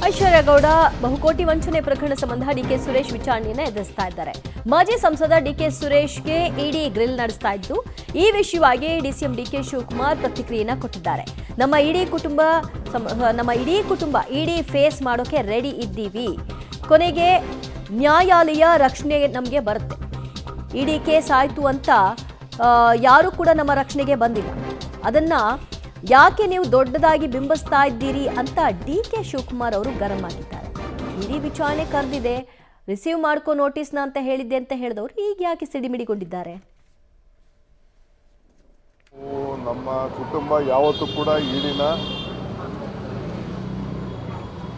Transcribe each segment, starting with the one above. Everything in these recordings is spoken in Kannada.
ಐಶ್ವರ್ಯಗೌಡ ಬಹುಕೋಟಿ ವಂಚನೆ ಪ್ರಕರಣ ಸಂಬಂಧ ಡಿಕೆ ಸುರೇಶ್ ವಿಚಾರಣೆಯನ್ನು ಎದುರಿಸ್ತಾ ಇದ್ದಾರೆ. ಮಾಜಿ ಸಂಸದ ಡಿಕೆ ಸುರೇಶ್ಗೆ ಇಡಿ ಗ್ರಿಲ್ ನಡೆಸ್ತಾ ಇದ್ದು, ಈ ವಿಷಯವಾಗಿ ಡಿಸಿಎಂ ಡಿಕೆ ಶಿವಕುಮಾರ್ ಪ್ರತಿಕ್ರಿಯೆಯನ್ನು ಕೊಟ್ಟಿದ್ದಾರೆ. ನಮ್ಮ ಇಡೀ ಕುಟುಂಬ ಇಡಿ ಫೇಸ್ ಮಾಡೋಕೆ ರೆಡಿ ಇದ್ದೀವಿ. ಕೊನೆಗೆ ನ್ಯಾಯಾಲಯ ರಕ್ಷಣೆ ನಮಗೆ ಬರುತ್ತೆ. ಇಡಿ ಕೇಸ್ ಆಯ್ತು ಅಂತ ಯಾರು ಕೂಡ ನಮ್ಮ ರಕ್ಷಣೆಗೆ ಬಂದಿಲ್ಲ. ಅದನ್ನ ಯಾಕೆ ನೀವು ದೊಡ್ಡದಾಗಿ ಬಿಂಬಿಸ್ತಾ ಇದ್ದೀರಿ ಅಂತ ಡಿಕೆ ಶಿವಕುಮಾರ್ ಅವರು ಗರಂ ಆಗಿದ್ದಾರೆ. ಇಡೀ ವಿಚಾರಣೆ ಕರೆದಿದೆ, ರಿಸೀವ್ ಮಾಡ್ಕೋ ನೋಟಿಸ್ನ ಅಂತ ಹೇಳಿದ್ದೆ ಅಂತ ಹೇಳಿದವರು ಈಗ ಯಾಕೆ ಸಿಡಿಮಿಡಿಗೊಂಡಿದ್ದಾರೆ? ನಮ್ಮ ಕುಟುಂಬ ಯಾವತ್ತೂ ಕೂಡ ಇಡಿನ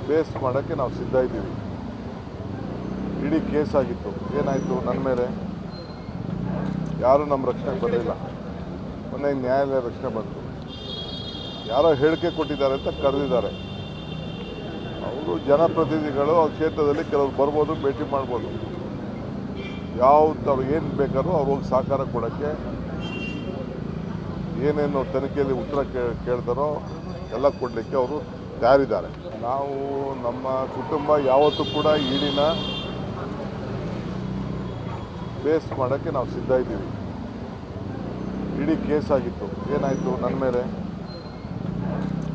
ಫೇಸ್ ಮಾಡೋಕ್ಕೆ ನಾವು ಸಿದ್ಧ ಇದ್ದೀವಿ. ಇಡೀ ಕೇಸ್ ಆಗಿತ್ತು, ಏನಾಯಿತು? ನನ್ನ ಮೇಲೆ ಯಾರೂ ನಮ್ಮ ರಕ್ಷಣೆಗೆ ಬರಲಿಲ್ಲ. ಮೊನ್ನೆ ನ್ಯಾಯಾಲಯ ರಕ್ಷಣೆ ಬಂತು. ಯಾರೋ ಹೇಳಿಕೆ ಕೊಟ್ಟಿದ್ದಾರೆ ಅಂತ ಕರೆದಿದ್ದಾರೆ. ಅವರು ಜನಪ್ರತಿನಿಧಿಗಳು ಆ ಕ್ಷೇತ್ರದಲ್ಲಿ ಕೆಲವರು ಬರ್ಬೋದು, ಭೇಟಿ ಮಾಡ್ಬೋದು. ಯಾವ್ದು ಏನು ಬೇಕಾದ್ರೂ ಅವ್ರು ಹೋಗಿ ಸಹಕಾರ ಕೊಡೋಕ್ಕೆ, ಏನೇನು ತನಿಖೆಯಲ್ಲಿ ಉತ್ತರ ಕೇಳ್ತಾರೋ ಎಲ್ಲ ಕೊಡಲಿಕ್ಕೆ ಅವರು ತಯಾರಿದ್ದಾರೆ. ನಾವು ನಮ್ಮ ಕುಟುಂಬ ಯಾವತ್ತೂ ಕೂಡ ಇಡಿನ ಫೇಸ್ ಮಾಡೋಕ್ಕೆ ನಾವು ಸಿದ್ಧ ಇದ್ದೀವಿ. ಇಡೀ ಕೇಸ್ ಆಗಿತ್ತು, ಏನಾಯಿತು? ನನ್ನ ಮೇಲೆ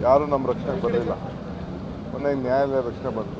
ಯಾರೂ ನಮ್ಮ ರಕ್ಷಣೆಗೆ ಬರಲಿಲ್ಲ. ಮೊನ್ನೆ ನ್ಯಾಯಾಲಯ ರಕ್ಷಣೆ ಬಂತು.